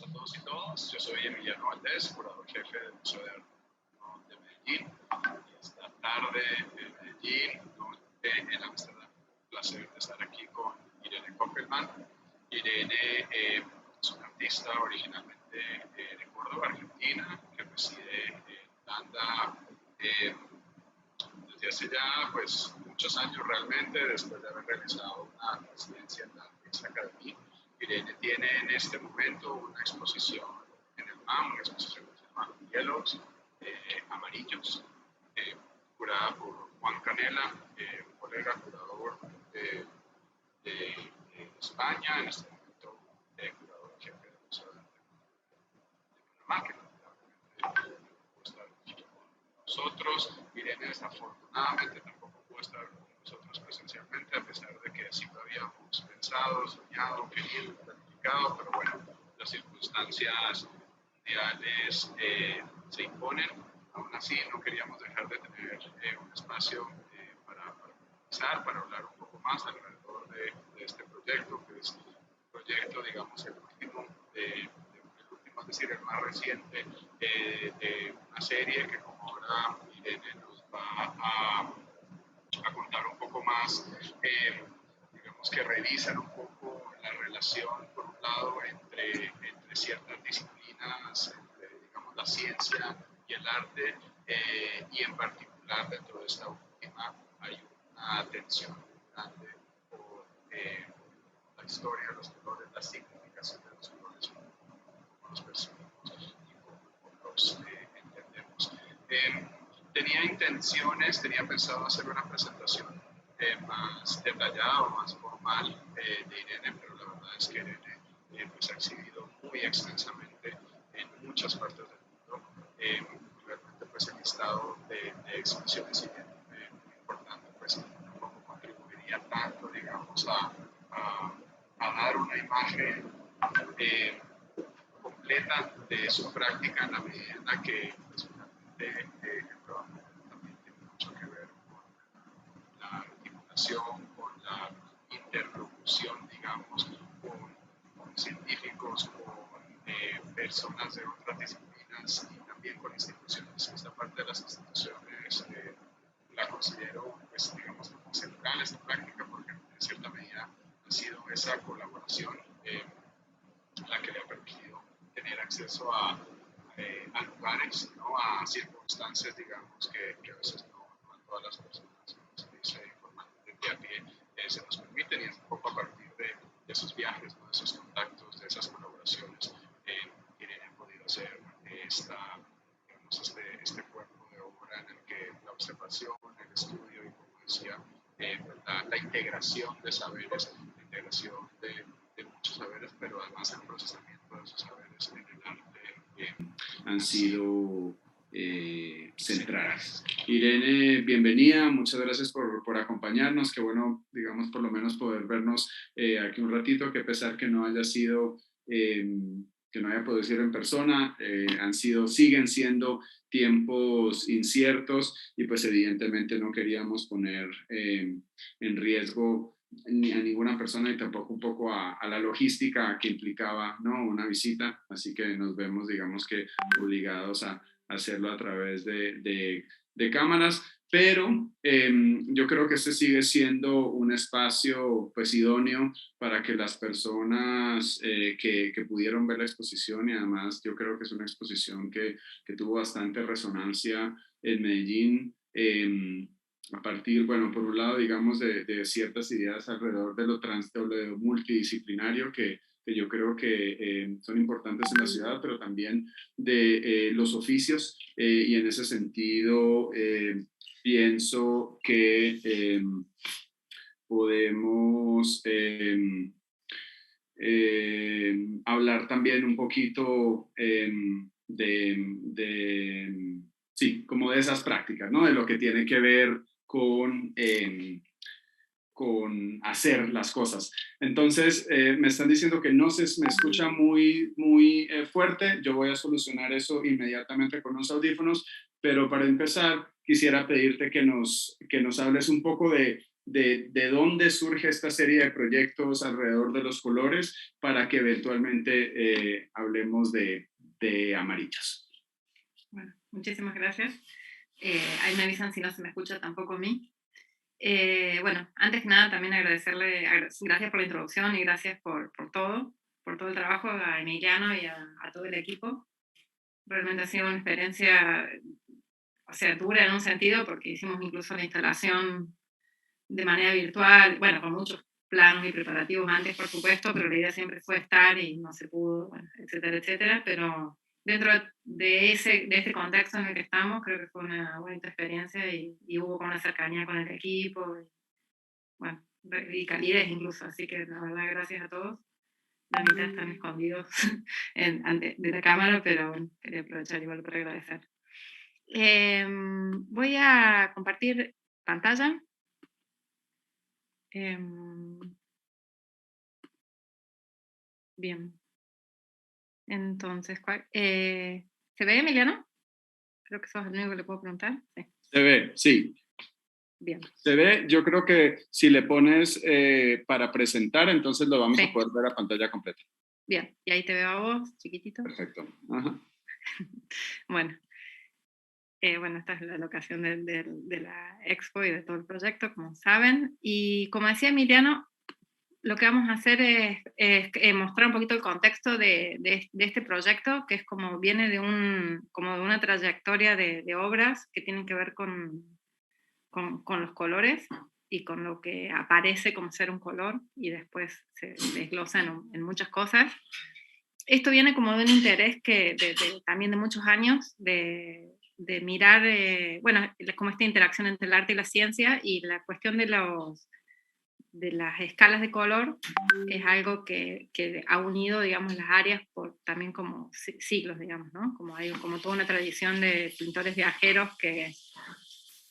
a todos y todas. Yo soy Emiliano Valdés, curador jefe del Museo de Arte de Medellín. Y esta tarde en Medellín, en Amsterdam, un placer de estar aquí con Irene Koppelman. Irene es una artista originalmente de Córdoba, Argentina, que reside en Holanda desde hace ya pues, muchos años realmente, después de haber realizado una residencia en la British Academy. Irene tiene en este momento una exposición en el MAM, una exposición que se llama Hielos Amarillos, curada por Juan Canela, un colega curador de España, en este momento curador jefe del Museo de Arte de Panamá, que lamentablemente no pudo estar aquí con nosotros. Irene desafortunadamente tampoco pudo estar con nosotros presencialmente, a pesar de que así lo habíamos pensado, soñado, querido, planificado, pero bueno, las circunstancias mundiales se imponen. Aún así, no queríamos dejar de tener un espacio para conversar, para hablar un poco más alrededor de este proyecto, que es un proyecto, digamos, el último, es decir, el más reciente de una serie que, como ahora Irene nos va a contar un poco más, digamos que revisan un poco la relación, por un lado, entre ciertas disciplinas, entre, digamos, la ciencia y el arte, y en particular dentro de esta última hay una tensión muy grande por la historia, los colores, la significación de los colores, cómo los percibimos y cómo los entendemos. Tenía pensado hacer una presentación más detallada o más formal de Irene, pero la verdad es que Irene pues ha exhibido muy extensamente en muchas partes del mundo. Realmente pues el listado de exhibiciones muy importante, pues tampoco contribuiría tanto, digamos, a dar una imagen completa de su práctica en la medida en la que pues, finalmente el trabajo también tiene mucho que ver con la articulación, con la interlocución, digamos, con científicos, con personas de otras disciplinas y también con instituciones. Esta parte de las instituciones la considero, pues, digamos, como central esta práctica porque en cierta medida ha sido esa colaboración la que le ha permitido tener acceso a lugares, ¿no? A circunstancias, digamos, que a veces no a todas las personas, como se dice informalmente a pie, se nos permiten, y es un poco a partir de esos viajes, ¿no? De esos contactos, de esas colaboraciones, Irene ha podido hacer digamos, este cuerpo de obra en el que la observación, el estudio y, como decía, la integración de saberes, la integración de muchos saberes, pero además el procesamiento de esos saberes en el arte han sido centrales. Irene, bienvenida, muchas gracias por acompañarnos, qué bueno, digamos, por lo menos poder vernos aquí un ratito, que a pesar que no haya sido, que no haya podido ser en persona, siguen siendo tiempos inciertos y pues evidentemente no queríamos poner en riesgo ni a ninguna persona y tampoco un poco a la logística que implicaba, ¿no? Una visita, así que nos vemos, digamos que obligados a hacerlo a través de cámaras, pero yo creo que este sigue siendo un espacio pues idóneo para que las personas que pudieron ver la exposición, y además yo creo que es una exposición que tuvo bastante resonancia en Medellín, a partir, bueno, por un lado, digamos, de ciertas ideas alrededor de lo multidisciplinario que yo creo que son importantes en la ciudad, pero también de los oficios, y en ese sentido pienso que podemos hablar también un poquito sí, como de esas prácticas, ¿no? De lo que tiene que ver con hacer las cosas. Entonces, me están diciendo que no se me escucha muy fuerte. Yo voy a solucionar eso inmediatamente con los audífonos, pero para empezar, quisiera pedirte que nos hables un poco de de dónde surge esta serie de proyectos alrededor de los colores para que eventualmente hablemos de amarillos. Bueno, muchísimas gracias. Ahí me avisan si no se me escucha tampoco a mí. Bueno, antes que nada también gracias por la introducción y gracias por todo el trabajo a Emiliano y a todo el equipo. Realmente ha sido una experiencia, o sea, dura en un sentido porque hicimos incluso la instalación de manera virtual, bueno, con muchos planos y preparativos antes, por supuesto, pero la idea siempre fue estar y no se pudo, bueno, etcétera, etcétera, pero dentro de este contexto en el que estamos, creo que fue una bonita experiencia y hubo como una cercanía con el equipo, y, bueno, y calidez incluso, así que la verdad, gracias a todos. La mitad están escondidos de la cámara, pero bueno, quería aprovechar igual para agradecer. Voy a compartir pantalla. Bien. Entonces, ¿se ve, Emiliano? Creo que sos el único que le puedo preguntar. Sí. Se ve, sí. Bien. Se ve, yo creo que si le pones para presentar, entonces lo vamos Sí. a poder ver a pantalla completa. Bien, y ahí te veo a vos, chiquitito. Perfecto. Ajá. Bueno. Bueno, esta es la locación de la expo y de todo el proyecto, como saben. Y como decía Emiliano, lo que vamos a hacer es mostrar un poquito el contexto de este proyecto, que es como viene como de una trayectoria de obras que tienen que ver con los colores y con lo que aparece como ser un color y después se desglosa en muchas cosas. Esto viene como de un interés también de muchos años de mirar, bueno, como esta interacción entre el arte y la ciencia, y la cuestión de las escalas de color es algo que ha unido, digamos, las áreas por también como siglos, digamos, ¿no? Como hay como toda una tradición de pintores viajeros que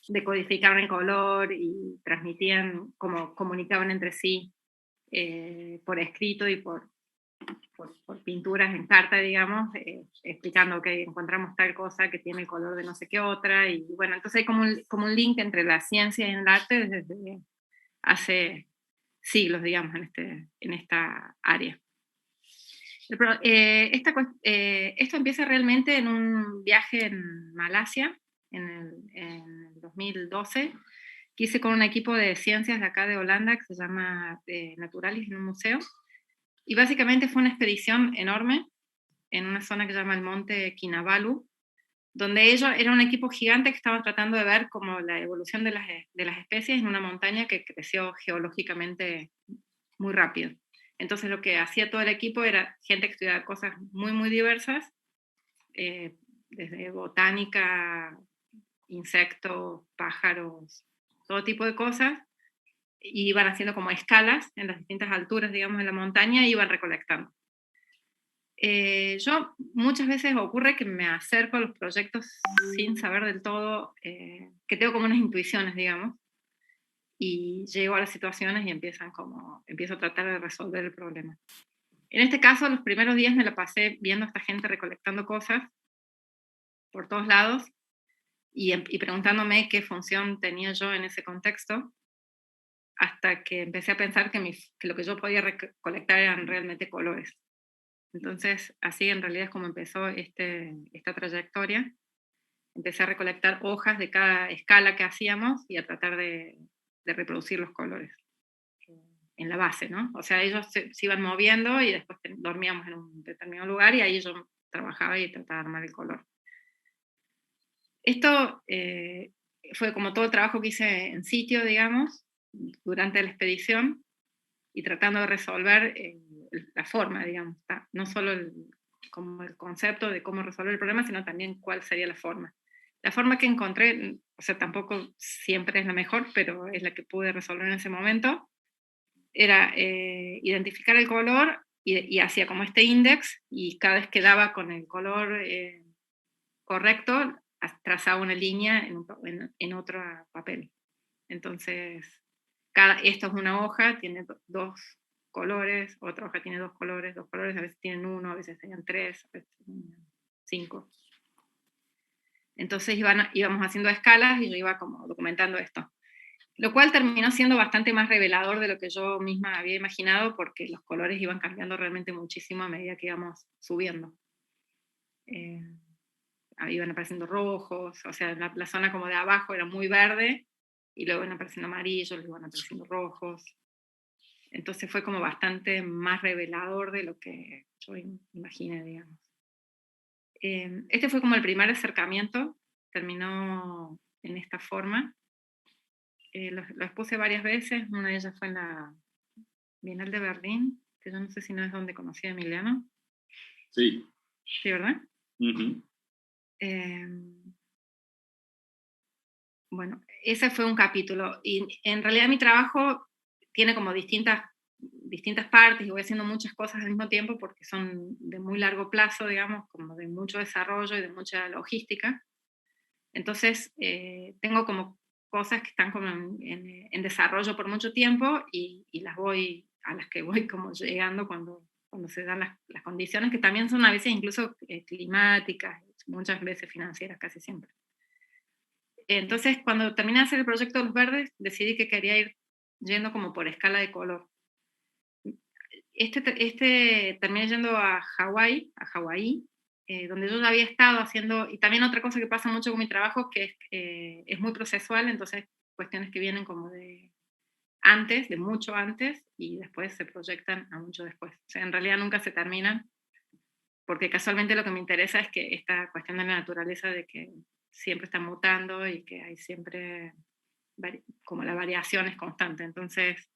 decodificaban el color y transmitían, como comunicaban entre sí por escrito y por pinturas en carta, digamos, explicando que encontramos tal cosa que tiene el color de no sé qué otra, y bueno, entonces hay como un link entre la ciencia y el arte desde hace siglos, digamos, en esta área. Esto empieza realmente en un viaje en Malasia, en el 2012, que hice con un equipo de ciencias de acá de Holanda, que se llama Naturalis, en un museo, y básicamente fue una expedición enorme en una zona que se llama el Monte Kinabalu, donde ellos era un equipo gigante que estaba tratando de ver como la evolución de las especies en una montaña que creció geológicamente muy rápido. Entonces lo que hacía todo el equipo era gente que estudiaba cosas muy, muy diversas, desde botánica, insectos, pájaros, todo tipo de cosas, y iban haciendo como escalas en las distintas alturas, digamos, de la montaña, y iban recolectando. Yo muchas veces ocurre que me acerco a los proyectos sin saber del todo, que tengo como unas intuiciones, digamos, y llego a las situaciones y empiezo a tratar de resolver el problema. En este caso, los primeros días me la pasé viendo a esta gente recolectando cosas por todos lados y preguntándome qué función tenía yo en ese contexto, hasta que empecé a pensar que lo que yo podía recolectar eran realmente colores. Entonces, así en realidad es como empezó esta trayectoria. Empecé a recolectar hojas de cada escala que hacíamos y a tratar de reproducir los colores en la base, ¿no? O sea, ellos se iban moviendo y después dormíamos en un determinado lugar y ahí yo trabajaba y trataba de armar el color. Esto fue como todo el trabajo que hice en sitio, digamos, durante la expedición, y tratando de resolver la forma, digamos, no solo como el concepto de cómo resolver el problema, sino también cuál sería la forma. La forma que encontré, o sea, tampoco siempre es la mejor, pero es la que pude resolver en ese momento, era identificar el color y hacía como este índice, y cada vez que daba con el color correcto, trazaba una línea en otro papel. Entonces, esto es una hoja, tiene dos colores, otra hoja tiene dos colores, a veces tienen uno, a veces tenían tres, a veces tenían 5. Entonces íbamos haciendo escalas y yo iba como documentando esto. Lo cual terminó siendo bastante más revelador de lo que yo misma había imaginado, porque los colores iban cambiando realmente muchísimo a medida que íbamos subiendo. Eh, Iban apareciendo rojos, o sea, la zona como de abajo era muy verde, y luego iban apareciendo amarillos, luego iban apareciendo rojos. Entonces fue como bastante más revelador de lo que yo imaginé, digamos. Este fue como el primer acercamiento, terminó en esta forma. Lo expuse varias veces, una de ellas fue en la Bienal de Berlín, que yo no sé si no es donde conocí a Emiliano. Sí. Sí, ¿verdad? Uh-huh. Bueno, ese fue un capítulo. Y en realidad mi trabajo tiene como distintas partes y voy haciendo muchas cosas al mismo tiempo porque son de muy largo plazo, digamos, como de mucho desarrollo y de mucha logística. Entonces, tengo como cosas que están como en desarrollo por mucho tiempo y a las que voy como llegando cuando se dan las condiciones, que también son a veces incluso climáticas, muchas veces financieras, casi siempre. Entonces, cuando terminé de hacer el proyecto de los verdes, decidí que quería ir yendo como por escala de color. Terminé yendo a Hawái, donde yo ya había estado haciendo, y también otra cosa que pasa mucho con mi trabajo, que es muy procesual, entonces cuestiones que vienen como de antes, de mucho antes, y después se proyectan a mucho después. O sea, en realidad nunca se terminan, porque casualmente lo que me interesa es que esta cuestión de la naturaleza, de que siempre está mutando y que hay siempre, como la variación es constante. Entonces,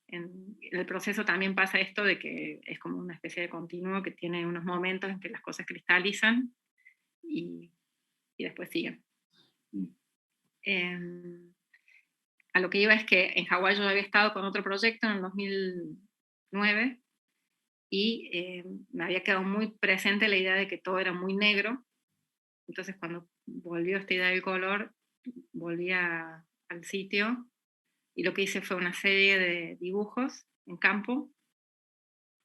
en el proceso también pasa esto de que es como una especie de continuo que tiene unos momentos en que las cosas cristalizan y, después siguen. A lo que iba es que en Hawái yo había estado con otro proyecto en el 2009 y me había quedado muy presente la idea de que todo era muy negro. Entonces cuando volvió esta idea del color, volví al sitio y lo que hice fue una serie de dibujos en campo.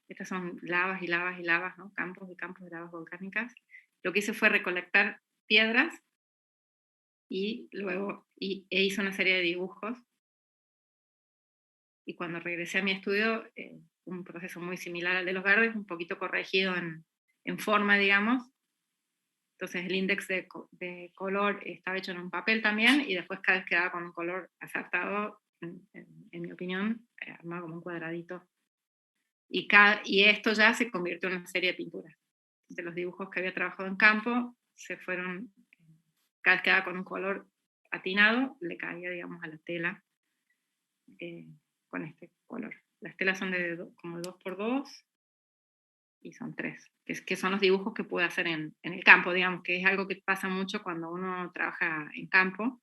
Estas son lavas y lavas y lavas, ¿no? Campos y campos de lavas volcánicas. Lo que hice fue recolectar piedras y luego hice una serie de dibujos. Y cuando regresé a mi estudio, un proceso muy similar al de los verdes, un poquito corregido en forma, digamos. Entonces el índice de color estaba hecho en un papel también y después cada vez quedaba con un color acertado, en mi opinión, armado como un cuadradito. Y esto ya se convirtió en una serie de pinturas. De los dibujos que había trabajado en campo, se fueron, cada vez quedaba con un color atinado, le caía, digamos, a la tela con este color. Las telas son como 2x2 y son 3, que son los dibujos que pude hacer en el campo, digamos, que es algo que pasa mucho cuando uno trabaja en campo,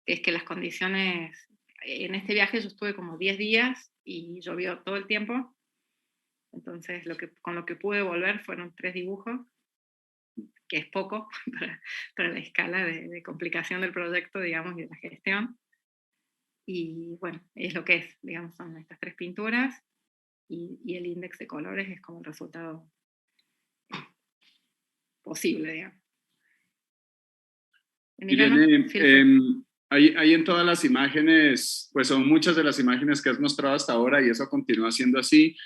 que es que las condiciones, en este viaje yo estuve como 10 días y llovió todo el tiempo, entonces con lo que pude volver fueron 3 dibujos, que es poco para la escala de complicación del proyecto, digamos, y de la gestión. Y bueno, es lo que es, digamos, son estas 3 pinturas y el índice de colores es como el resultado posible, digamos. Emiliano, Irene, feel free. ahí en todas las imágenes, pues son muchas de las imágenes que has mostrado hasta ahora y eso continúa siendo así,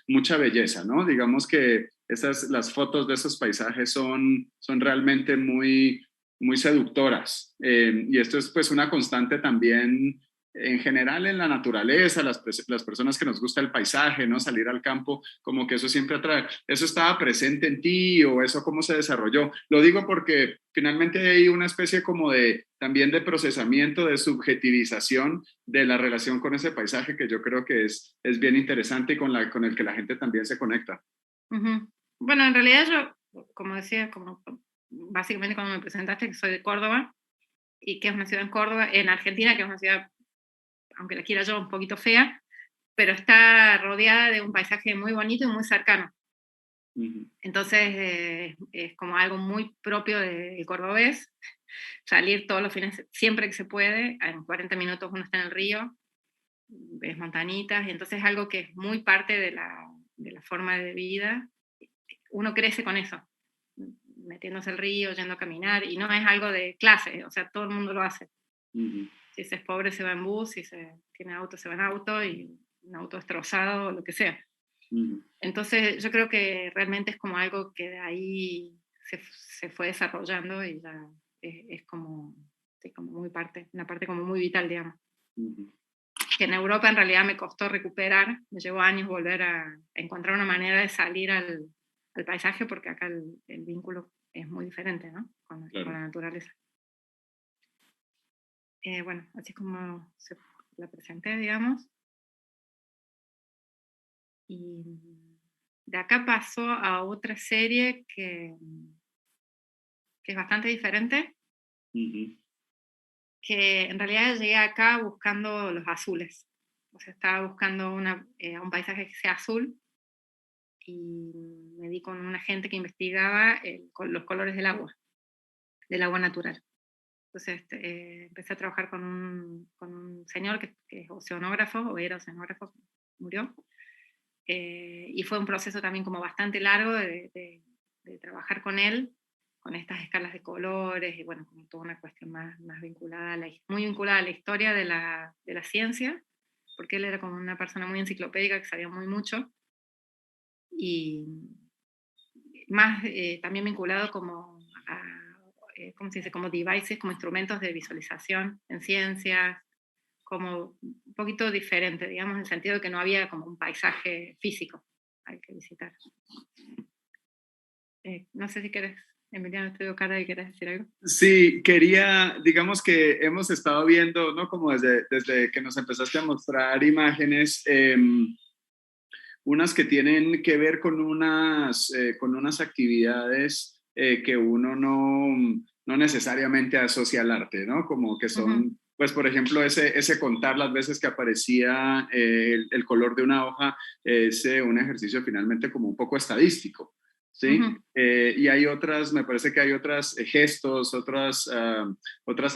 mucha belleza, ¿no? Digamos que las fotos de esos paisajes son realmente muy, muy seductoras. Y esto es pues una constante también en general en la naturaleza, las personas que nos gusta el paisaje, ¿no? Salir al campo, como que eso siempre atrae. ¿Eso estaba presente en ti o eso cómo se desarrolló? Lo digo porque finalmente hay una especie como también de procesamiento, de subjetivización de la relación con ese paisaje que yo creo que es bien interesante y con el que la gente también se conecta. Uh-huh. Bueno, en realidad yo, como decía, como básicamente cuando me presentaste, que soy de Córdoba, y que es una ciudad en Córdoba, en Argentina, que es una ciudad, aunque la quiera yo, un poquito fea, pero está rodeada de un paisaje muy bonito y muy cercano. Uh-huh. Entonces es como algo muy propio del cordobés, salir todos los fines, siempre que se puede, en 40 minutos uno está en el río, ves montañitas, y entonces es algo que es muy parte de la forma de vida. Uno crece con eso, metiéndose al río, yendo a caminar, y no es algo de clase, o sea, todo el mundo lo hace. Uh-huh. Si se es pobre se va en bus, si tiene auto se va en auto, y un auto destrozado o lo que sea. Entonces yo creo que realmente es como algo que de ahí se fue desarrollando y ya es como, sí, como una parte como muy vital, digamos. Que en Europa en realidad me costó recuperar, me llevó años volver a encontrar una manera de salir al paisaje, porque acá el vínculo es muy diferente, ¿no? Con la naturaleza. Bueno, así como la presenté, digamos. Y de acá pasó a otra serie que es bastante diferente, que en realidad llegué acá buscando los azules. O sea, estaba buscando un paisaje que sea azul, y me di con una gente que investigaba los colores del agua natural. Entonces empecé a trabajar con un señor que es oceanógrafo, o era oceanógrafo, murió. Y fue un proceso también como bastante largo de trabajar con él, con estas escalas de colores, y bueno, como toda una cuestión más vinculada muy vinculada a la historia de la ciencia, porque él era como una persona muy enciclopédica que sabía muy mucho, y más también vinculado como a, ¿cómo se dice? Como devices, como instrumentos de visualización en ciencias, como un poquito diferente, digamos, en el sentido de que no había como un paisaje físico hay que visitar. No sé si querés, Emiliano, te veo cara de querés decir algo. Sí, digamos que hemos estado viendo, ¿no? Como desde que nos empezaste a mostrar imágenes, unas que tienen que ver con unas actividades que uno no necesariamente asocia al arte, ¿no? Como que son, pues por ejemplo, ese contar las veces que aparecía el color de una hoja, es un ejercicio finalmente como un poco estadístico, ¿sí? Y hay otras, me parece que hay otras gestos, otras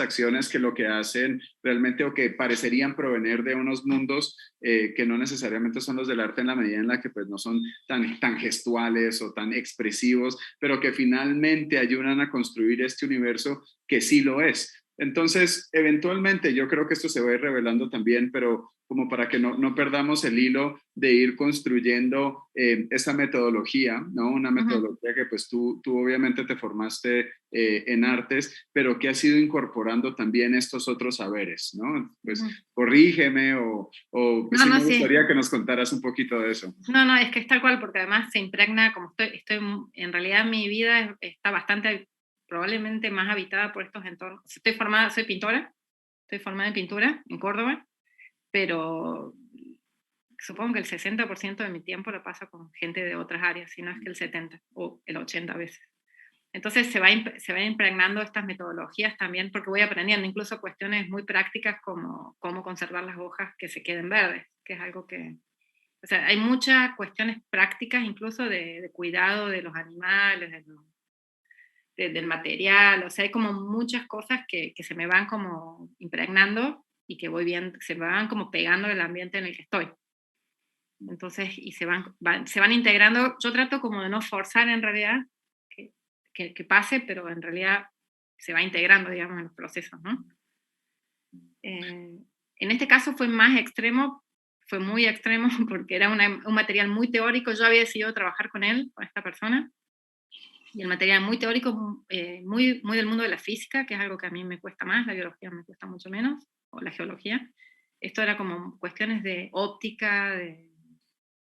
acciones que lo que hacen realmente, o que parecerían provenir de unos mundos que no necesariamente son los del arte, en la medida en la que pues no son tan gestuales o tan expresivos, pero que finalmente ayudan a construir este universo que sí lo es. Entonces, eventualmente yo creo que esto se va a ir revelando también, pero como para que no perdamos el hilo de ir construyendo esta metodología, ¿no? Una metodología que pues tú obviamente te formaste en artes, pero que has ido incorporando también estos otros saberes, ¿no? Pues corrígeme pues, sí me gustaría que nos contaras un poquito de eso. No, es que es tal cual, porque además se impregna, como en realidad mi vida está bastante, probablemente más habitada por estos entornos. Soy pintora, estoy formada en pintura en Córdoba, pero supongo que el 60% de mi tiempo lo paso con gente de otras áreas, si no es que el 70% o el 80% a veces. Entonces se va impregnando estas metodologías también, porque voy aprendiendo incluso cuestiones muy prácticas como cómo conservar las hojas que se queden verdes, que es algo que... O sea, hay muchas cuestiones prácticas incluso de cuidado de los animales, del material, o sea, hay como muchas cosas que se me van como impregnando y que voy viendo, se me van como pegando el ambiente en el que estoy. Entonces, y se van integrando. Yo trato como de no forzar en realidad que pase, pero en realidad se va integrando, digamos, en los procesos, ¿no? En este caso fue más extremo, fue muy extremo, porque era un material muy teórico. Yo había decidido trabajar con esta persona, y el material muy teórico, muy del mundo de la física, que es algo que a mí me cuesta más, la biología me cuesta mucho menos, o la geología. Esto era como cuestiones de óptica, de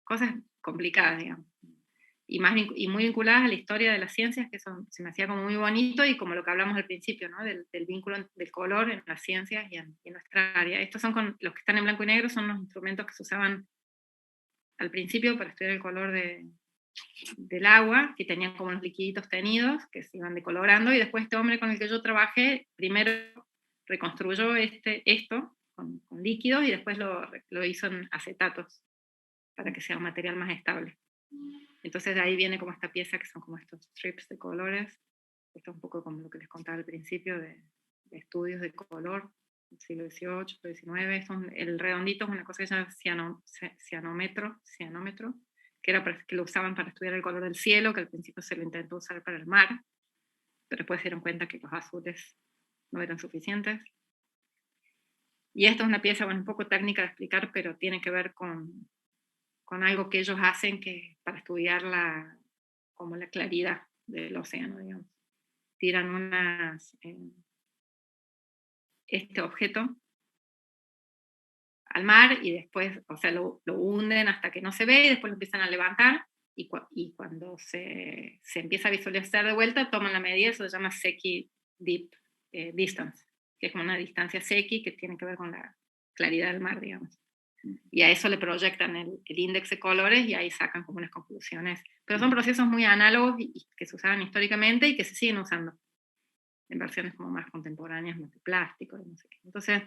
cosas complicadas, digamos, y muy vinculadas a la historia de las ciencias, que se me hacía como muy bonito, y como lo que hablamos al principio, ¿no? del vínculo del color en las ciencias y en nuestra área. Estos son los que están en blanco y negro, son los instrumentos que se usaban al principio para estudiar el color del agua, que tenían como unos liquiditos tenidos que se iban decolorando, y después este hombre con el que yo trabajé primero reconstruyó esto con líquidos, y después lo hizo en acetatos para que sea un material más estable. Entonces de ahí viene como esta pieza, que son como estos strips de colores. Esto es un poco como lo que les contaba al principio de estudios de color del siglo XVIII, XIX. El redondito es una cosa que se llama cianómetro, que lo usaban para estudiar el color del cielo, que al principio se lo intentó usar para el mar, pero después se dieron cuenta que los azules no eran suficientes. Y esta es una pieza, bueno, un poco técnica de explicar, pero tiene que ver con algo que ellos hacen que, para estudiar como la claridad del océano, digamos. Tiran este objeto al mar y después, o sea, lo hunden hasta que no se ve y después lo empiezan a levantar y cuando se empieza a visualizar de vuelta, toman la medida, eso se llama Secchi Deep Distance, que es como una distancia Secchi que tiene que ver con la claridad del mar, digamos. Y a eso le proyectan el índice de colores y ahí sacan como unas conclusiones. Pero son procesos muy análogos y que se usaban históricamente y que se siguen usando en versiones como más contemporáneas, más de plástico, no sé qué. Entonces,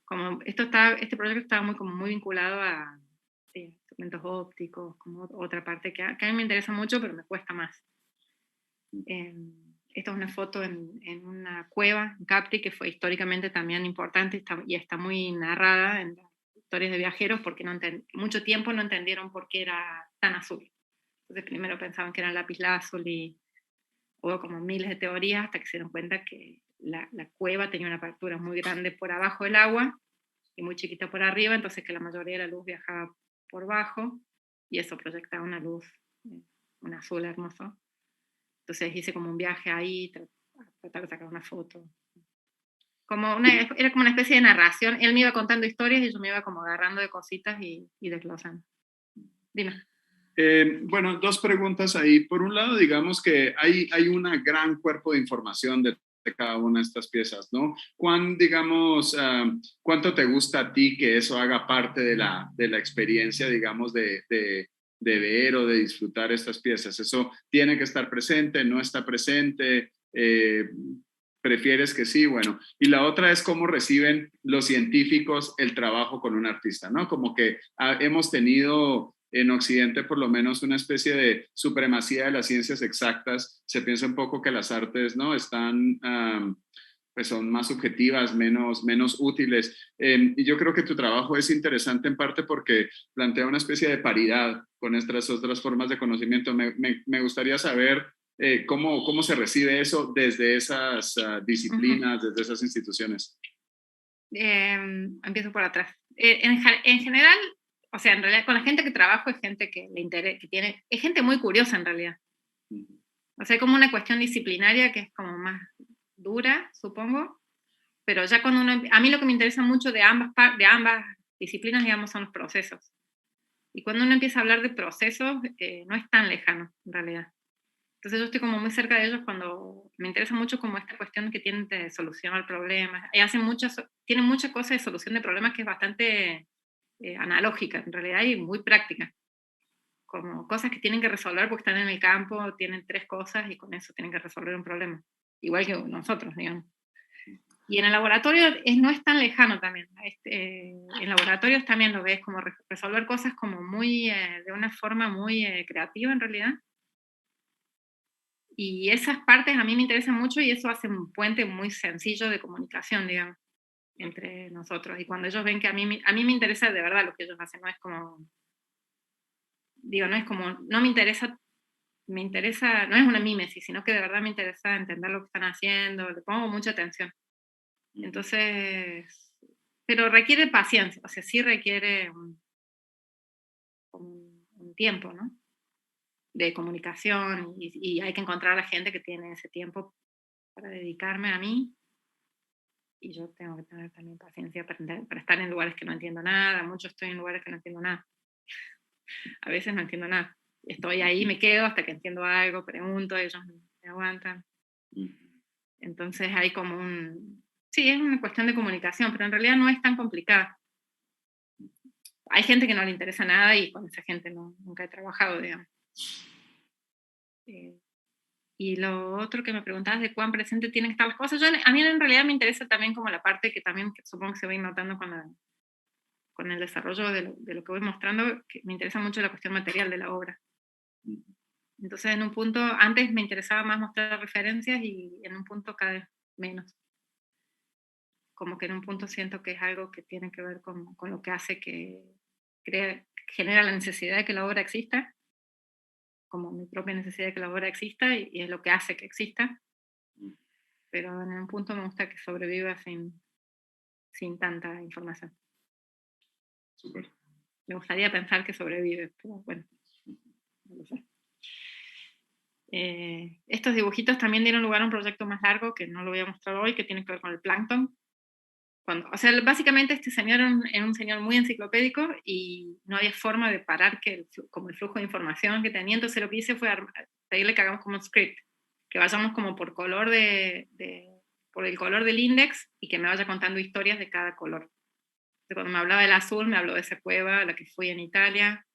como este proyecto estaba muy vinculado a instrumentos ópticos, como otra parte que a mí me interesa mucho, pero me cuesta más. Esta es una foto en una cueva, en Capri, que fue históricamente también importante y está muy narrada en las historias de viajeros, porque mucho tiempo no entendieron por qué era tan azul. Entonces primero pensaban que era lapislázuli y hubo como miles de teorías hasta que se dieron cuenta que la cueva tenía una apertura muy grande por abajo del agua y muy chiquita por arriba, entonces que la mayoría de la luz viajaba por bajo y eso proyectaba una luz, un azul hermoso. Entonces hice como un viaje ahí, tratar de sacar una foto. Era como una especie de narración, él me iba contando historias y yo me iba como agarrando de cositas y desglosando. Dime. Bueno, dos preguntas ahí. Por un lado, digamos que hay un gran cuerpo de información de cada una de estas piezas, ¿no? ¿Cuánto te gusta a ti que eso haga parte de la experiencia, digamos, de ver o de disfrutar estas piezas? ¿Eso tiene que estar presente, no está presente? ¿Prefieres que sí? Bueno, y la otra es cómo reciben los científicos el trabajo con un artista, ¿no? Como que hemos tenido en Occidente por lo menos una especie de supremacía de las ciencias exactas. Se piensa un poco que las artes, ¿no? Pues son más subjetivas, menos útiles. Y yo creo que tu trabajo es interesante en parte porque plantea una especie de paridad con estas otras formas de conocimiento. Me gustaría saber cómo se recibe eso desde esas disciplinas, desde esas instituciones. Empiezo por atrás. En general, o sea, en realidad con la gente que trabajo es gente que le interesa, es gente muy curiosa en realidad. O sea, como una cuestión disciplinaria que es como más dura, supongo, pero ya cuando a mí lo que me interesa mucho de ambas disciplinas, digamos, son los procesos. Y cuando uno empieza a hablar de procesos, no es tan lejano, en realidad. Entonces yo estoy como muy cerca de ellos cuando me interesa mucho como esta cuestión que tienen de solucionar problemas. Tienen muchas cosas de solución de problemas que es bastante analógica, en realidad, y muy práctica. Como cosas que tienen que resolver porque están en el campo, tienen 3 cosas y con eso tienen que resolver un problema. Igual que nosotros, digamos. Y en el laboratorio no es tan lejano también. En laboratorios también lo ves como resolver cosas como de una forma muy creativa en realidad. Y esas partes a mí me interesan mucho y eso hace un puente muy sencillo de comunicación, digamos, entre nosotros. Y cuando ellos ven que a mí me interesa de verdad lo que ellos hacen, no es como, no me interesa, no es una mímesis, sino que de verdad me interesa entender lo que están haciendo, le pongo mucha atención. Entonces, pero requiere paciencia, o sea, sí requiere un tiempo, ¿no? De comunicación y hay que encontrar a la gente que tiene ese tiempo para dedicarme a mí y yo tengo que tener también paciencia para estar en lugares que no entiendo nada, mucho estoy en lugares que no entiendo nada, a veces no entiendo nada, estoy ahí, me quedo hasta que entiendo algo, pregunto, ellos me aguantan, entonces hay como sí, es una cuestión de comunicación, pero en realidad no es tan complicada. Hay gente que no le interesa nada y con esa gente nunca he trabajado, digamos. Y lo otro que me preguntabas de cuán presente tienen que estar las cosas, a mí en realidad me interesa también como la parte que también que supongo que se va notando con el desarrollo de lo que voy mostrando, que me interesa mucho la cuestión material de la obra. Entonces en un punto, antes me interesaba más mostrar referencias y en un punto cada vez menos. Como que en un punto siento que es algo que tiene que ver con lo que hace que genera la necesidad de que la obra exista, como mi propia necesidad de que la obra exista y es lo que hace que exista, pero en un punto me gusta que sobreviva sin sin tanta información. Súper. Me gustaría pensar que sobrevive, pero bueno, no lo sé. Estos dibujitos también dieron lugar a un proyecto más largo, que no lo voy a mostrar hoy, que tiene que ver con el plancton. O sea, básicamente este señor era un señor muy enciclopédico y no había forma de parar como el flujo de información que tenía, entonces lo que hice fue pedirle que hagamos como un script, que vayamos como por color por el color del index y que me vaya contando historias de cada color. Entonces, cuando me hablaba del azul, me habló de esa cueva a la que fui en Italia.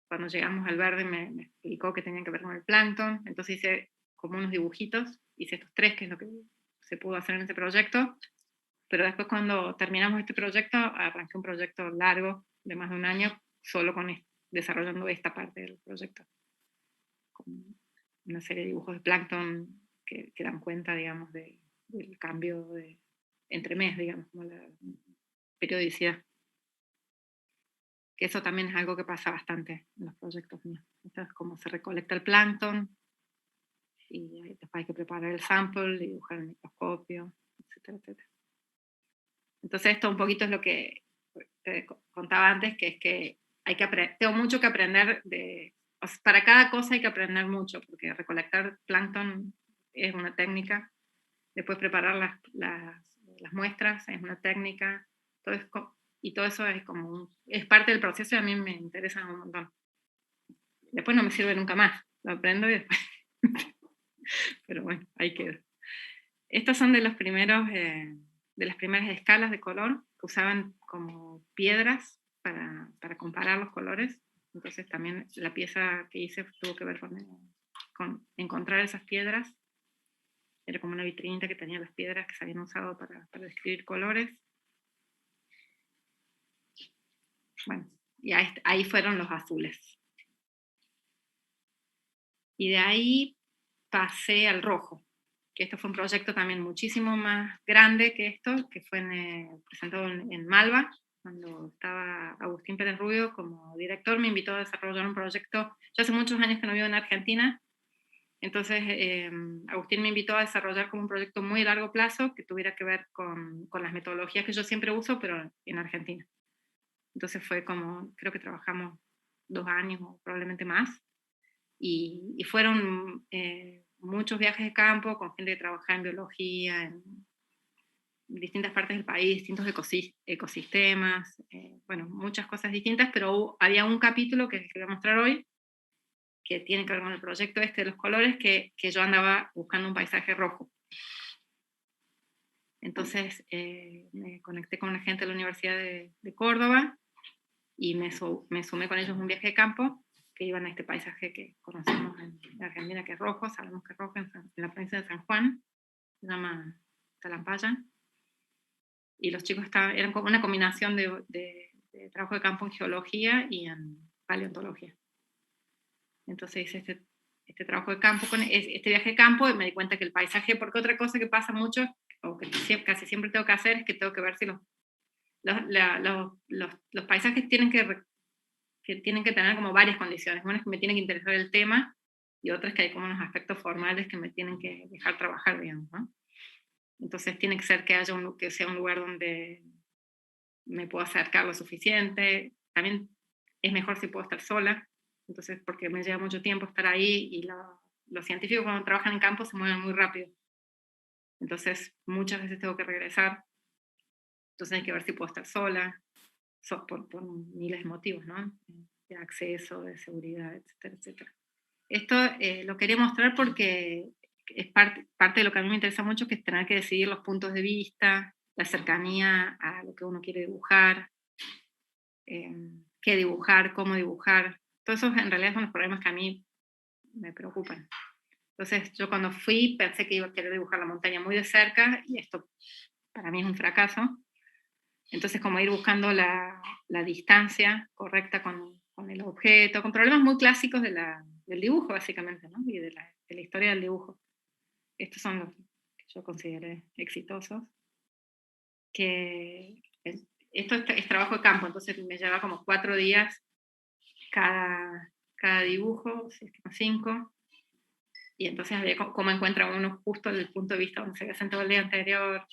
Cuando llegamos al verde me explicó que tenía que ver con el plancton, entonces hice como unos dibujitos, hice estos 3, que es lo que se pudo hacer en este proyecto. Pero después, cuando terminamos este proyecto, arranqué un proyecto largo de más de un año solo desarrollando esta parte del proyecto, con una serie de dibujos de plancton que dan cuenta, digamos, del cambio entre mes, digamos, como la periodicidad. Que eso también es algo que pasa bastante en los proyectos míos. Entonces, como se recolecta el plancton y después hay que preparar el sample, dibujar el microscopio, etcétera, etcétera. Entonces esto un poquito es lo que te contaba antes, que es que tengo mucho que aprender para cada cosa hay que aprender mucho, porque recolectar plancton es una técnica, después preparar las muestras es una técnica, y todo eso es parte del proceso y a mí me interesa un montón. Después no me sirve nunca más, lo aprendo y después... Pero bueno, ahí queda. Estos son de las primeras escalas de color que usaban como piedras para comparar los colores. Entonces también la pieza que hice tuvo que ver con encontrar esas piedras. Era como una vitrinita que tenía las piedras que se habían usado para describir colores. Bueno, y ahí fueron los azules. Y de ahí pasé al rojo, que esto fue un proyecto también muchísimo más grande que esto, que fue presentado en Malva, cuando estaba Agustín Pérez Rubio como director, me invitó a desarrollar un proyecto. Yo hace muchos años que no vivo en Argentina, entonces Agustín me invitó a desarrollar como un proyecto muy a largo plazo que tuviera que ver con las metodologías que yo siempre uso, pero en Argentina. Entonces fue como, creo que trabajamos 2 años o probablemente más, y fueron muchos viajes de campo con gente que trabajaba en biología, en distintas partes del país, distintos ecosistemas, bueno, muchas cosas distintas, pero había un capítulo que voy a mostrar hoy, que tiene que ver con el proyecto este de los colores, que yo andaba buscando un paisaje rojo. Entonces me conecté con la gente de la Universidad de Córdoba y me sumé con ellos a un viaje de campo, que iban a este paisaje que conocemos en Argentina, que es rojo, sabemos que es rojo en la provincia de San Juan, se llama Talampaya. Y los chicos eran como una combinación de trabajo de campo en geología y en paleontología. Entonces hice este trabajo de campo, este viaje de campo, y me di cuenta que el paisaje, porque otra cosa que pasa mucho, o que casi siempre tengo que hacer, es que tengo que ver si los paisajes tienen que tener como varias condiciones. Una es que me tiene que interesar el tema, y otra es que hay como unos aspectos formales que me tienen que dejar trabajar, digamos, ¿no? Entonces tiene que ser que sea un lugar donde me puedo acercar lo suficiente. También es mejor si puedo estar sola, entonces porque me lleva mucho tiempo estar ahí, y los científicos cuando trabajan en campo se mueven muy rápido. Entonces muchas veces tengo que regresar, entonces hay que ver si puedo estar sola, por miles de motivos, ¿no? De acceso, de seguridad, etcétera, etcétera. Esto lo quería mostrar porque es parte de lo que a mí me interesa mucho, que es tener que decidir los puntos de vista, la cercanía a lo que uno quiere dibujar, qué dibujar, cómo dibujar. Todos esos en realidad son los problemas que a mí me preocupan. Entonces yo cuando fui pensé que iba a querer dibujar la montaña muy de cerca, y esto para mí es un fracaso. Entonces como ir buscando la distancia correcta con el objeto, con problemas muy clásicos del dibujo básicamente, ¿no? Y de la historia del dibujo. Estos son los que yo consideré exitosos. Esto es trabajo de campo, entonces me lleva como 4 días cada dibujo, 5, y entonces había cómo encuentra uno justo el punto de vista donde se había sentado el día anterior,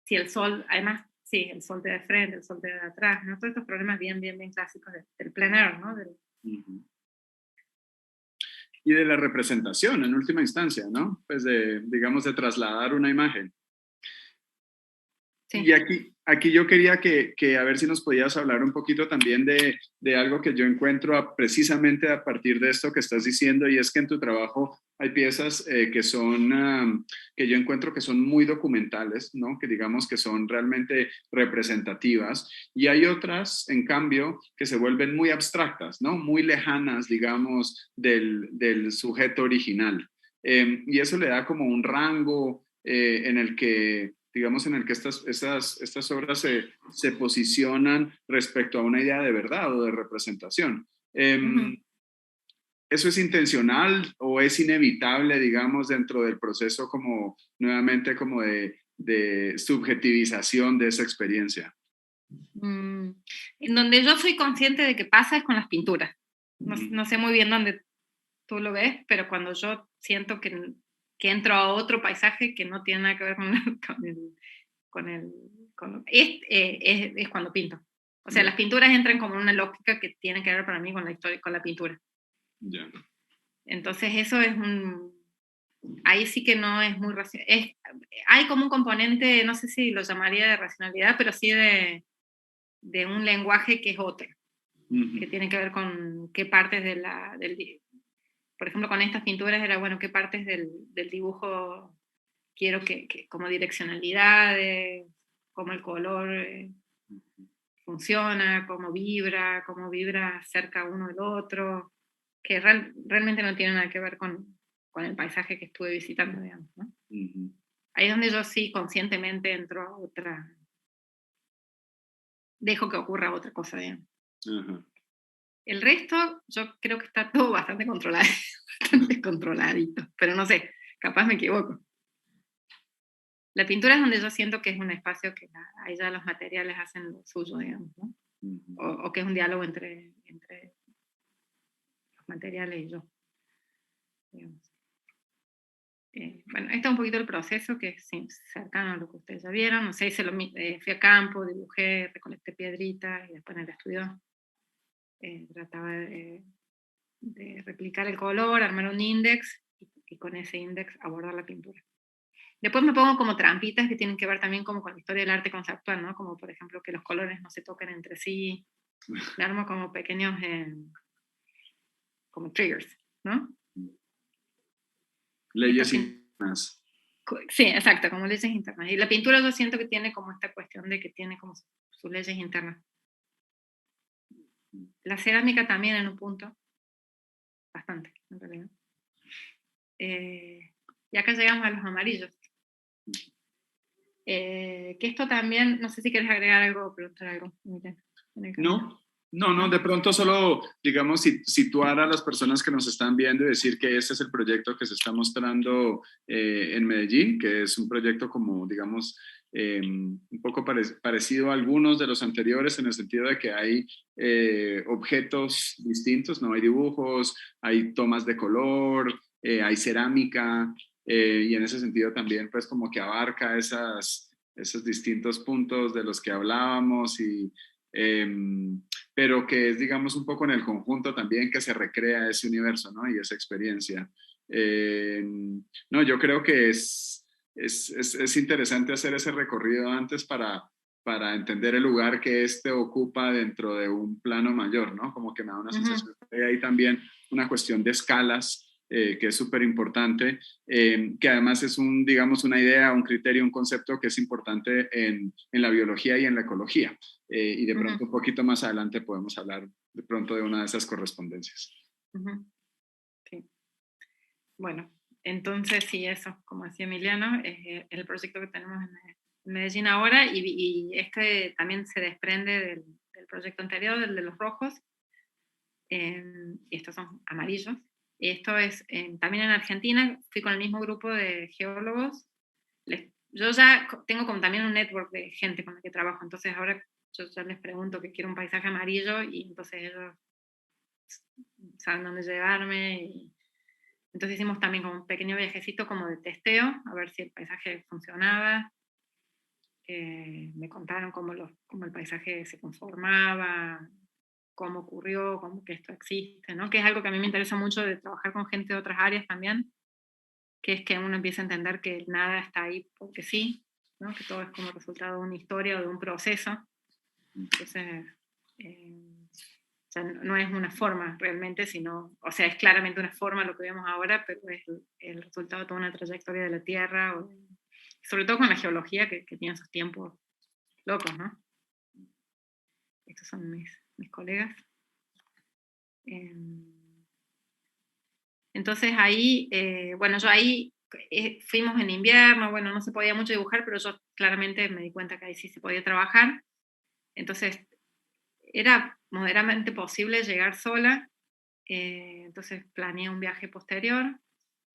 si el sol, además, sí, el sol te da de frente, el sol te da de atrás, ¿no? Todos estos problemas bien clásicos del plein air, ¿no? Ujú. Y de la representación, en última instancia, ¿no? Pues digamos, de trasladar una imagen. Sí. Y aquí yo quería que a ver si nos podías hablar un poquito también de algo que yo encuentro precisamente a partir de esto que estás diciendo, y es que en tu trabajo hay piezas que yo encuentro que son muy documentales, ¿no? Que digamos que son realmente representativas, y hay otras, en cambio, que se vuelven muy abstractas, ¿no? Muy lejanas, digamos, del sujeto original. Y eso le da como un rango en el que digamos, en el que estas obras se posicionan respecto a una idea de verdad o de representación. Uh-huh. ¿Eso es intencional o es inevitable, digamos, dentro del proceso como, nuevamente, como de subjetivización de esa experiencia? En donde yo soy consciente de que pasa es con las pinturas. No sé muy bien dónde tú lo ves, pero cuando yo siento que entro a otro paisaje que no tiene nada que ver es cuando pinto. O sea, las pinturas entran como en una lógica que tiene que ver para mí con la historia, con la pintura. Yeah. Entonces eso es ahí sí que no es muy racional. Hay como un componente, no sé si lo llamaría de racionalidad, pero sí de un lenguaje que es otro, que tiene que ver con qué partes por ejemplo, con estas pinturas era, bueno, qué partes del dibujo quiero como direccionalidades, cómo el color funciona, cómo vibra cerca uno del otro, que realmente no tiene nada que ver con el paisaje que estuve visitando, digamos, ¿no? Uh-huh. Ahí es donde yo sí conscientemente entro a otra, dejo que ocurra otra cosa, digamos. Uh-huh. El resto, yo creo que está todo bastante controlado, bastante controladito, pero no sé, capaz me equivoco. La pintura es donde yo siento que es un espacio que ahí ya los materiales hacen lo suyo, digamos, ¿no? Uh-huh. O que es un diálogo entre los materiales y yo, digamos. Bueno, este es un poquito el proceso que es cercano a lo que ustedes ya vieron. No sé, fui a campo, dibujé, recolecté piedritas y después en el estudio trataba de replicar el color, armar un índice y con ese índice abordar la pintura. Después me pongo como trampitas que tienen que ver también como con la historia del arte conceptual, ¿no? Como por ejemplo que los colores no se toquen entre sí. Me armo como pequeños como triggers, ¿no? Leyes internas. Sí, exacto, como leyes internas. Y la pintura yo siento que tiene como esta cuestión de que tiene como sus leyes internas. La cerámica también en un punto, bastante, en realidad. Y acá llegamos a los amarillos. Que esto también, no sé si quieres agregar algo o preguntar algo. No, de pronto solo, digamos, situar a las personas que nos están viendo y decir que este es el proyecto que se está mostrando en Medellín, que es un proyecto como, digamos, un poco parecido a algunos de los anteriores en el sentido de que hay objetos distintos, ¿no? Hay dibujos, hay tomas de color, hay cerámica, y en ese sentido también pues como que abarca esos distintos puntos de los que hablábamos pero que es, digamos, un poco en el conjunto también que se recrea ese universo, ¿no? Y esa experiencia. No, yo creo que es interesante hacer ese recorrido antes para entender el lugar que este ocupa dentro de un plano mayor, ¿no? Como que me da una sensación de ahí también una cuestión de escalas, que es súper importante, que además es digamos, una idea, un criterio, un concepto que es importante en la biología y en la ecología. Y de pronto un poquito más adelante podemos hablar de pronto de una de esas correspondencias. Sí. Bueno, entonces sí, eso, como decía Emiliano, es el proyecto que tenemos en Medellín ahora y este también se desprende del proyecto anterior, del de los rojos, y estos son amarillos. Esto es también en Argentina, fui con el mismo grupo de geólogos. Yo ya tengo como también un network de gente con la que trabajo, entonces ahora yo ya les pregunto que quiero un paisaje amarillo y entonces ellos saben dónde llevarme. Entonces hicimos también como un pequeño viajecito como de testeo, a ver si el paisaje funcionaba. me contaron cómo el paisaje se conformaba, cómo ocurrió, cómo que esto existe, ¿no? Que es algo que a mí me interesa mucho de trabajar con gente de otras áreas también, que es que uno empieza a entender que nada está ahí porque sí, ¿no? Que todo es como resultado de una historia o de un proceso. Entonces, o sea, no es una forma realmente, sino, o sea, es claramente una forma lo que vemos ahora, pero es el resultado de toda una trayectoria de la Tierra, sobre todo con la geología que tiene esos tiempos locos, ¿no? Estos son mis colegas. Entonces ahí, bueno, yo ahí fuimos en invierno, bueno, no se podía mucho dibujar, pero yo claramente me di cuenta que ahí sí se podía trabajar. Entonces era moderadamente posible llegar sola, entonces planeé un viaje posterior,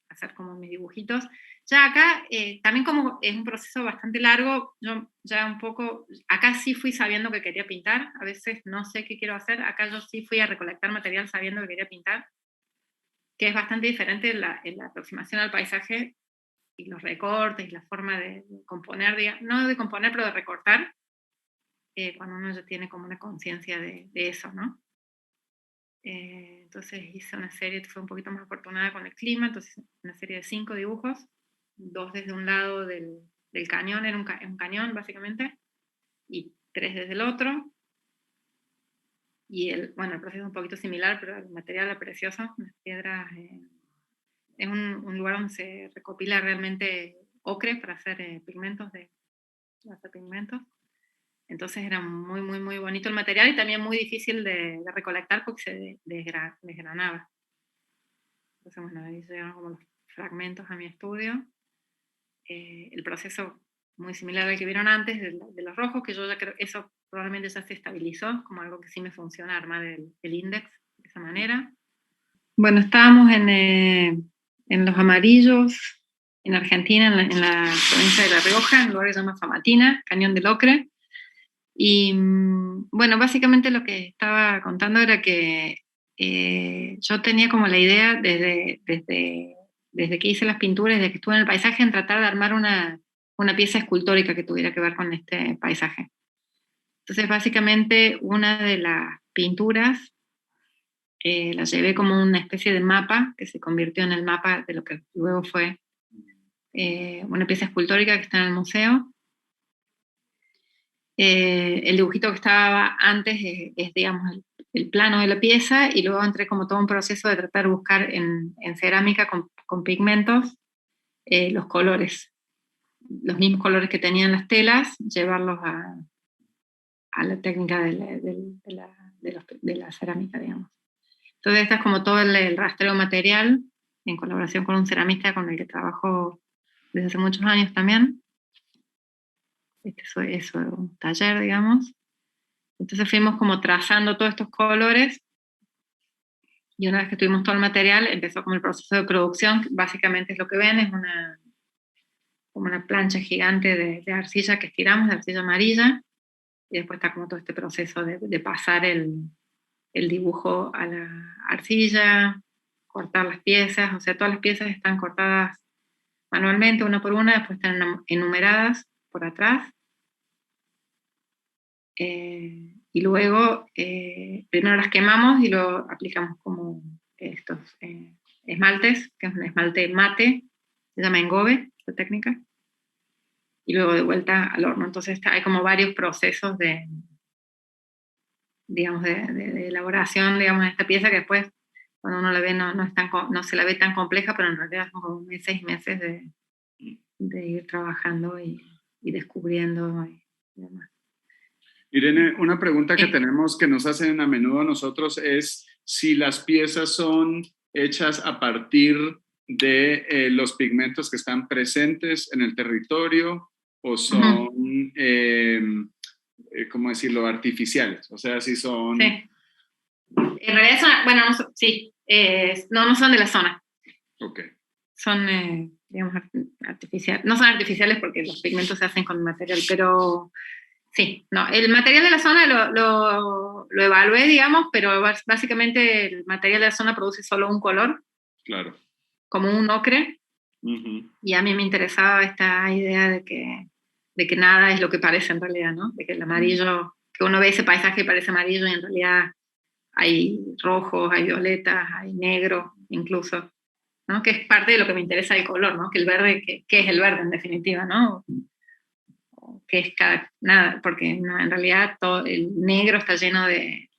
hacer como mis dibujitos. Ya acá, también como es un proceso bastante largo, yo ya un poco, acá sí fui sabiendo que quería pintar, a veces no sé qué quiero hacer, acá yo sí fui a recolectar material sabiendo que quería pintar, que es bastante diferente en la aproximación al paisaje y los recortes, la forma de componer, no de componer, pero de recortar, cuando uno ya tiene como una conciencia de eso, ¿no? Entonces hice una serie, fue un poquito más afortunada con el clima, entonces una serie de 5 dibujos, 2 desde un lado del cañón, era un cañón básicamente, y 3 desde el otro. Y bueno, el proceso es un poquito similar, pero el material es precioso, las piedras, es un lugar donde se recopila realmente ocre para hacer pigmentos, pigmentos. Entonces era muy, muy, muy bonito el material y también muy difícil de recolectar porque se desgranaba. Entonces, bueno, ahí llegaron como los fragmentos a mi estudio. El proceso muy similar al que vieron antes de los rojos, que yo ya creo, eso probablemente ya se estabilizó, como algo que sí me funciona, armar el índice de esa manera. Bueno, estábamos en los amarillos, en Argentina, en la provincia de La Rioja, en un lugar que se llama Famatina, Cañón del Ocre. Y bueno, básicamente lo que estaba contando era que yo tenía como la idea desde que hice las pinturas, desde que estuve en el paisaje, en tratar de armar una pieza escultórica que tuviera que ver con este paisaje. Entonces, básicamente, una de las pinturas la llevé como una especie de mapa que se convirtió en el mapa de lo que luego fue una pieza escultórica que está en el museo. El dibujito que estaba antes es digamos, el plano de la pieza, y luego entré como todo un proceso de tratar de buscar en cerámica con pigmentos los colores, los mismos colores que tenían las telas, llevarlos a la técnica de la cerámica, digamos. Entonces, esta es como todo el rastreo material, en colaboración con un ceramista con el que trabajo desde hace muchos años también. Este es un taller, digamos. Entonces fuimos como trazando todos estos colores, y una vez que tuvimos todo el material, empezó como el proceso de producción, que básicamente es lo que ven, es como una plancha gigante de arcilla que estiramos, de arcilla amarilla, y después está como todo este proceso de pasar el dibujo a la arcilla, cortar las piezas, o sea, todas las piezas están cortadas manualmente, una por una, después están enumeradas por atrás. Y luego primero las quemamos y luego aplicamos como estos esmaltes, que es un esmalte mate, se llama engobe, esta técnica, y luego de vuelta al horno. Entonces hay como varios procesos digamos, de elaboración, digamos, de esta pieza, que después cuando uno la ve no se la ve tan compleja, pero en realidad son como 6 meses de ir trabajando y descubriendo y demás. Irene, una pregunta que tenemos, que nos hacen a menudo a nosotros, es si las piezas son hechas a partir de los pigmentos que están presentes en el territorio, o son, ¿cómo decirlo?, artificiales. O sea, si son... Sí. En realidad son, bueno, no son de la zona. Ok. Son, digamos, artificiales. No son artificiales porque los pigmentos se hacen con material, pero... Sí, no, el material de la zona lo evalué, digamos, pero básicamente el material de la zona produce solo un color. Claro. Como un ocre. Uh-huh. Y a mí me interesaba esta idea de que de que nada es lo que parece en realidad, ¿no? De que el amarillo, que uno ve ese paisaje y parece amarillo y en realidad hay rojos, hay violetas, hay negro incluso, ¿no? Que es parte de lo que me interesa del color, ¿no? Que el verde, ¿qué es el verde en definitiva, ¿no? Que es nada, porque no, en realidad todo el negro está lleno de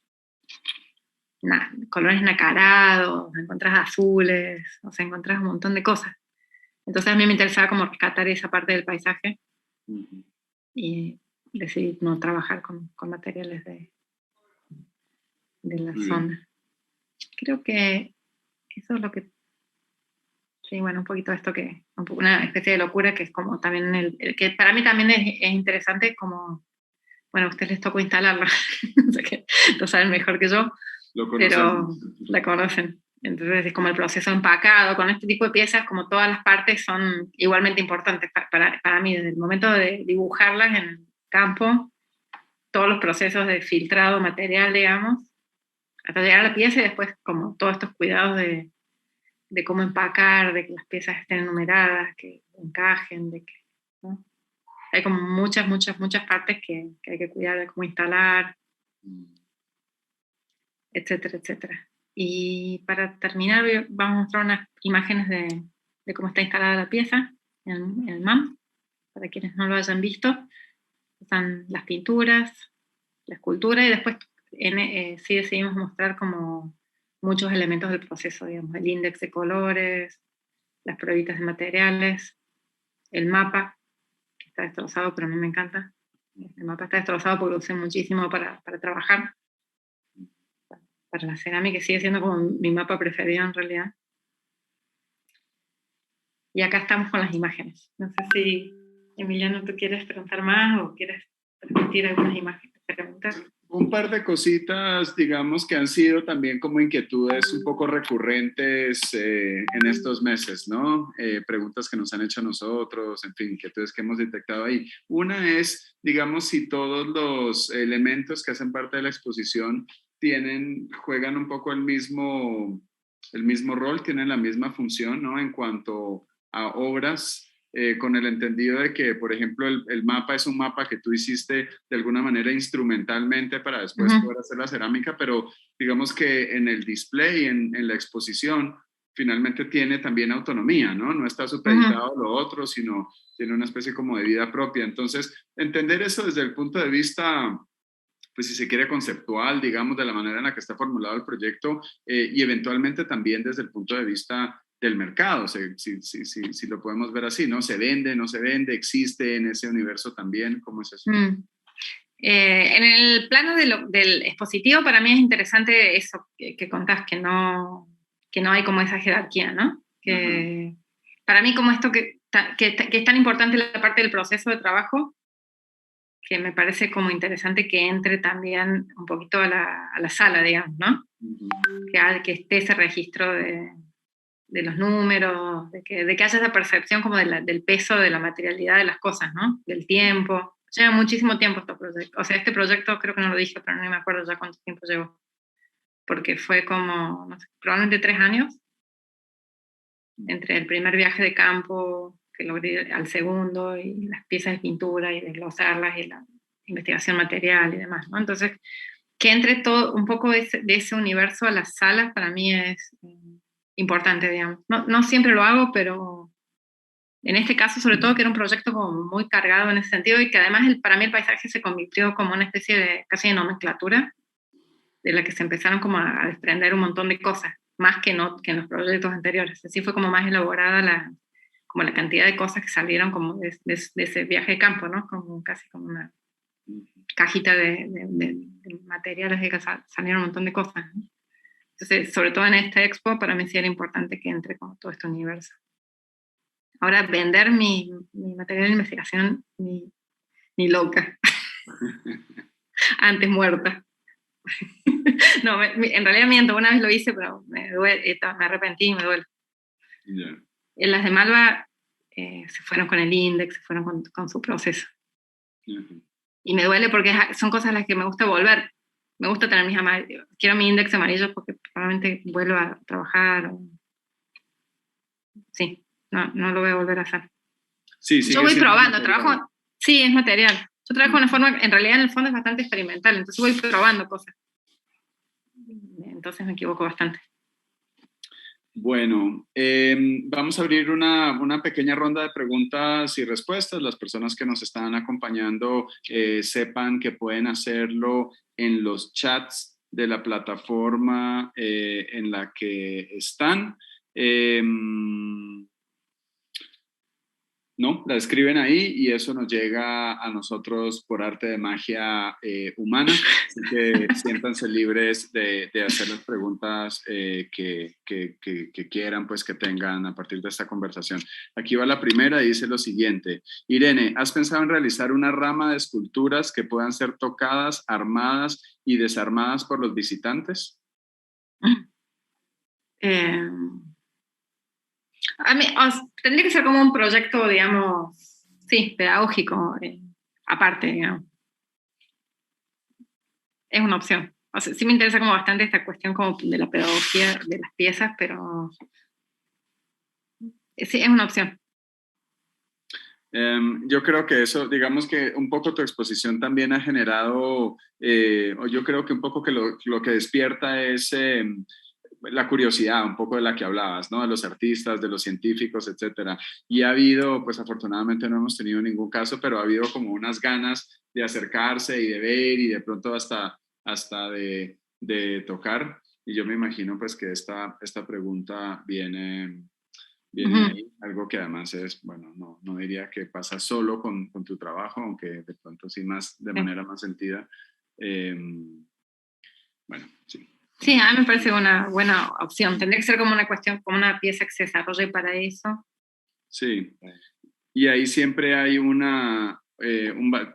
colores nacarados, encontrás azules, o sea, encontrás un montón de cosas. Entonces a mí me interesaba como rescatar esa parte del paisaje y decidí no trabajar con materiales de la zona. Creo que eso es lo que... Sí, bueno, un poquito esto que... Una especie de locura que es como también... que para mí también es interesante como... Bueno, a ustedes les tocó instalarla, o sea que lo saben mejor que yo, pero la conocen. Entonces es como el proceso empacado, con este tipo de piezas, como todas las partes son igualmente importantes para mí, desde el momento de dibujarlas en el campo, todos los procesos de filtrado material, digamos, hasta llegar a la pieza y después como todos estos cuidados de cómo empacar, de que las piezas estén numeradas, que encajen, de que, ¿no? Hay como muchas partes que hay que cuidar de cómo instalar, etcétera, etcétera. Y para terminar, vamos a mostrar unas imágenes de cómo está instalada la pieza en el MAM, para quienes no lo hayan visto. Están las pinturas, la escultura, y después sí decidimos mostrar como muchos elementos del proceso, digamos, el índice de colores, las pruebitas de materiales, el mapa, que está destrozado, pero a mí me encanta. El mapa está destrozado porque lo usé muchísimo para trabajar. Para la cerámica, sigue siendo como mi mapa preferido en realidad. Y acá estamos con las imágenes. No sé si, Emiliano, tú quieres preguntar más o quieres transmitir algunas imágenes. Un par de cositas, digamos, que han sido también como inquietudes un poco recurrentes en estos meses, ¿no? Preguntas que nos han hecho a nosotros, en fin, inquietudes que hemos detectado ahí. Una es, digamos, si todos los elementos que hacen parte de la exposición juegan un poco el mismo rol, tienen la misma función, ¿no? En cuanto a obras, con el entendido de que, por ejemplo, el mapa es un mapa que tú hiciste de alguna manera instrumentalmente para después poder hacer la cerámica, pero digamos que en el display, en la exposición, finalmente tiene también autonomía, ¿no? No está supeditado a lo otro, sino tiene una especie como de vida propia. Entonces, entender eso desde el punto de vista, pues si se quiere conceptual, digamos, de la manera en la que está formulado el proyecto, y eventualmente también desde el punto de vista del mercado, si lo podemos ver así, ¿no? ¿Se vende, no se vende? ¿Existe en ese universo también? ¿Cómo es eso? En el plano del expositivo, para mí es interesante eso que contás, que no hay como esa jerarquía, ¿no? Que para mí como esto que es tan importante la parte del proceso de trabajo, que me parece como interesante que entre también un poquito a la sala, digamos, ¿no? Que esté ese registro de los números, de que haya esa percepción como del peso, de la materialidad de las cosas, ¿no? Del tiempo. Lleva muchísimo tiempo este proyecto. O sea, este proyecto creo que no lo dije, pero no me acuerdo ya cuánto tiempo llevo. Porque fue como, no sé, probablemente 3 años, entre el primer viaje de campo que logré al segundo, y las piezas de pintura y desglosarlas y la investigación material y demás, ¿no? Entonces, que entre todo un poco de ese universo a las salas para mí es importante, digamos. No siempre lo hago, pero en este caso, sobre todo, que era un proyecto como muy cargado en ese sentido, y que además para mí el paisaje se convirtió como una especie de casi de nomenclatura, de la que se empezaron como a desprender un montón de cosas, más que en los proyectos anteriores. Así fue como más elaborada como la cantidad de cosas que salieron como de ese viaje de campo, ¿no? Como casi como una cajita de materiales de que salieron un montón de cosas, ¿no? Entonces, sobre todo en esta expo, para mí sí era importante que entre como todo este universo. Ahora, vender mi material de investigación, ni loca. Antes muerta. No, en realidad miento, una vez lo hice, pero me arrepentí y me duele. Yeah. Las de Malva se fueron con el índice, se fueron con su proceso. Y me duele porque son cosas a las que me gusta volver. Me gusta tener mis amarillos. Quiero mi índice amarillo porque probablemente vuelva a trabajar. Sí, no lo voy a volver a hacer. Sí, yo voy probando, trabajo Sí, es material. Yo trabajo de una forma, en realidad en el fondo es bastante experimental, entonces voy probando cosas. Entonces me equivoco bastante. Bueno, vamos a abrir una pequeña ronda de preguntas y respuestas. Las personas que nos están acompañando sepan que pueden hacerlo en los chats de la plataforma en la que están. ¿No? La escriben ahí y eso nos llega a nosotros por arte de magia humana. Así que siéntanse libres de hacer las preguntas que quieran, pues que tengan a partir de esta conversación. Aquí va la primera y dice lo siguiente. Irene, ¿has pensado en realizar una rama de esculturas que puedan ser tocadas, armadas y desarmadas por los visitantes? A mí, tendría que ser como un proyecto, digamos, sí, pedagógico, aparte, digamos. Es una opción. O sea, sí me interesa como bastante esta cuestión como de la pedagogía de las piezas, pero sí, es una opción. Yo creo que eso, digamos que un poco tu exposición también ha generado, o yo creo que un poco que lo que despierta es la curiosidad, un poco de la que hablabas, ¿no? De los artistas, de los científicos, etcétera. Y ha habido, pues afortunadamente no hemos tenido ningún caso, pero ha habido como unas ganas de acercarse y de ver y de pronto hasta de tocar. Y yo me imagino pues que esta pregunta viene ahí, algo que además es, bueno, no diría que pasa solo con tu trabajo, aunque de pronto sí más, de manera más sentida. Bueno, sí. Sí, a mí me parece una buena opción. Tendría que ser como una cuestión, como una pieza que se desarrolle para eso. Sí, y ahí siempre hay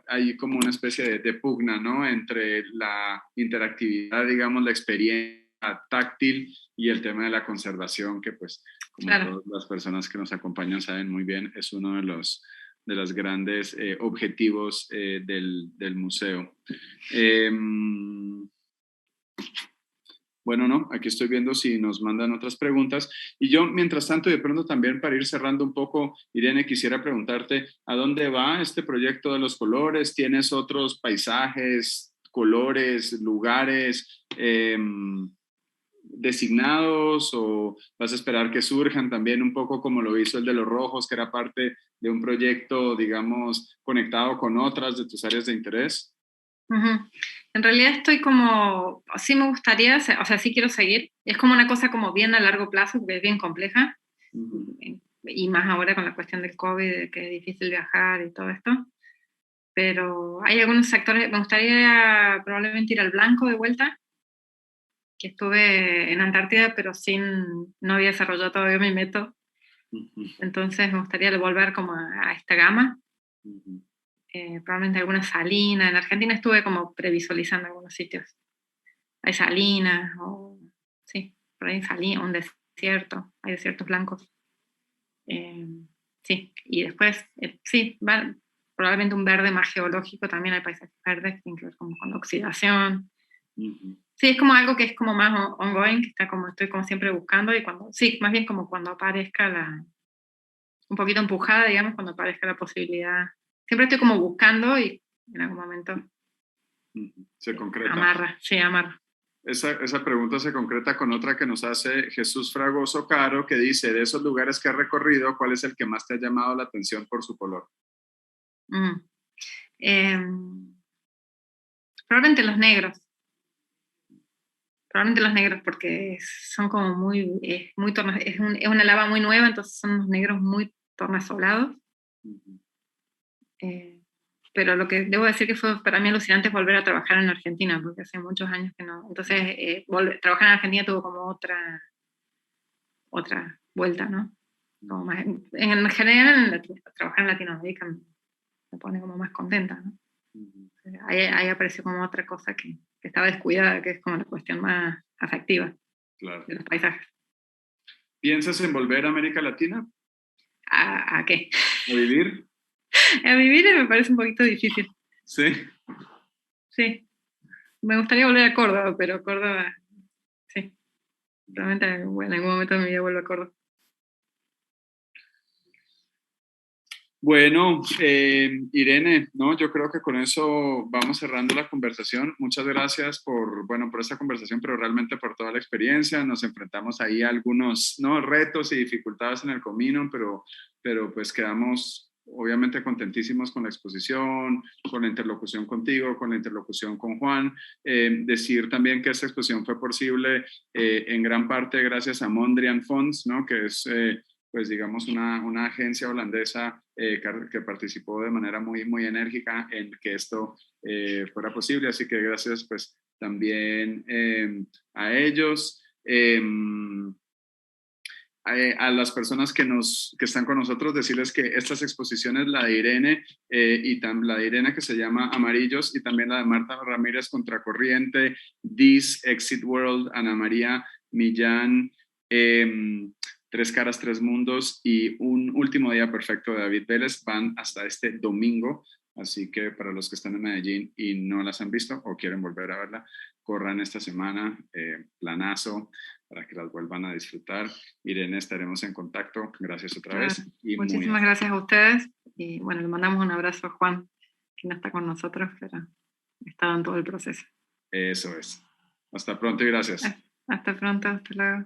hay como una especie de pugna, ¿no? Entre la interactividad, digamos, la experiencia táctil y el tema de la conservación, que pues, como Claro. todas las personas que nos acompañan saben muy bien, es uno de los grandes objetivos del museo. Bueno, no, aquí estoy viendo si nos mandan otras preguntas. Y yo, mientras tanto, y de pronto también para ir cerrando un poco, Irene, quisiera preguntarte, ¿a dónde va este proyecto de los colores? ¿Tienes otros paisajes, colores, lugares designados o vas a esperar que surjan también un poco como lo hizo el de los rojos, que era parte de un proyecto, digamos, conectado con otras de tus áreas de interés? En realidad estoy como, sí me gustaría, o sea, sí quiero seguir. Es como una cosa como bien a largo plazo, porque es bien compleja. Y más ahora con la cuestión del COVID, de que es difícil viajar y todo esto. Pero hay algunos sectores, me gustaría probablemente ir al Blanco de vuelta, que estuve en Antártida, pero no había desarrollado todavía mi método. Entonces me gustaría volver como a esta gama. Probablemente alguna salina. En Argentina estuve como previsualizando algunos sitios. Hay salinas, o sí, por ahí salinas, un desierto, hay desiertos blancos. Sí, y después, sí, probablemente un verde más geológico, también hay paisajes verdes que tienen que ver como con la oxidación. Sí, es como algo que es como más ongoing, que está como, estoy como siempre buscando, y sí, más bien como cuando aparezca un poquito empujada, digamos, cuando aparezca la posibilidad. Siempre estoy como buscando y en algún momento se concreta. Amarra. Esa pregunta se concreta con otra que nos hace Jesús Fragoso Caro, que dice, de esos lugares que has recorrido, ¿cuál es el que más te ha llamado la atención por su color? Probablemente los negros. Probablemente los negros, porque son como muy es una lava muy nueva, entonces son unos negros muy tornasolados. Pero lo que debo decir que fue para mí alucinante es volver a trabajar en Argentina, porque hace muchos años que no. Entonces, trabajar en Argentina tuvo como otra vuelta, ¿no? Como más, en general, trabajar en Latinoamérica me pone como más contenta, ¿no? Ahí apareció como otra cosa que estaba descuidada, que es como la cuestión más afectiva, claro, de los paisajes. ¿Piensas en volver a América Latina? ¿A qué? ¿A vivir? A vivir me parece un poquito difícil. Sí. Sí. Me gustaría volver a Córdoba, pero Córdoba, sí. Realmente en algún momento de mi vida vuelvo a Córdoba. Bueno, Irene, no, yo creo que con eso vamos cerrando la conversación. Muchas gracias por, bueno, por esta conversación, pero realmente por toda la experiencia. Nos enfrentamos ahí a algunos, ¿no?, retos y dificultades en el camino, pero pues quedamos obviamente contentísimos con la exposición, con la interlocución contigo, con la interlocución con Juan. Decir también que esta exposición fue posible en gran parte gracias a Mondrian Funds, ¿no?, que es pues digamos una agencia holandesa que participó de manera muy enérgica en que esto fuera posible, así que gracias pues también a ellos. A las personas que están con nosotros, decirles que estas exposiciones, la de Irene y la de Irene que se llama Amarillos, y también la de Marta Ramírez Contracorriente, This, Exit World, Ana María Millán, Tres Caras, Tres Mundos y Un Último Día Perfecto de David Vélez, van hasta este domingo. Así que para los que están en Medellín y no las han visto o quieren volver a verla, corran esta semana, planazo, para que las vuelvan a disfrutar. Irene, estaremos en contacto. Gracias otra vez. Y muchísimas gracias a ustedes. Y bueno, le mandamos un abrazo a Juan, que no está con nosotros, pero ha estado en todo el proceso. Eso es. Hasta pronto y gracias. Hasta pronto, hasta luego.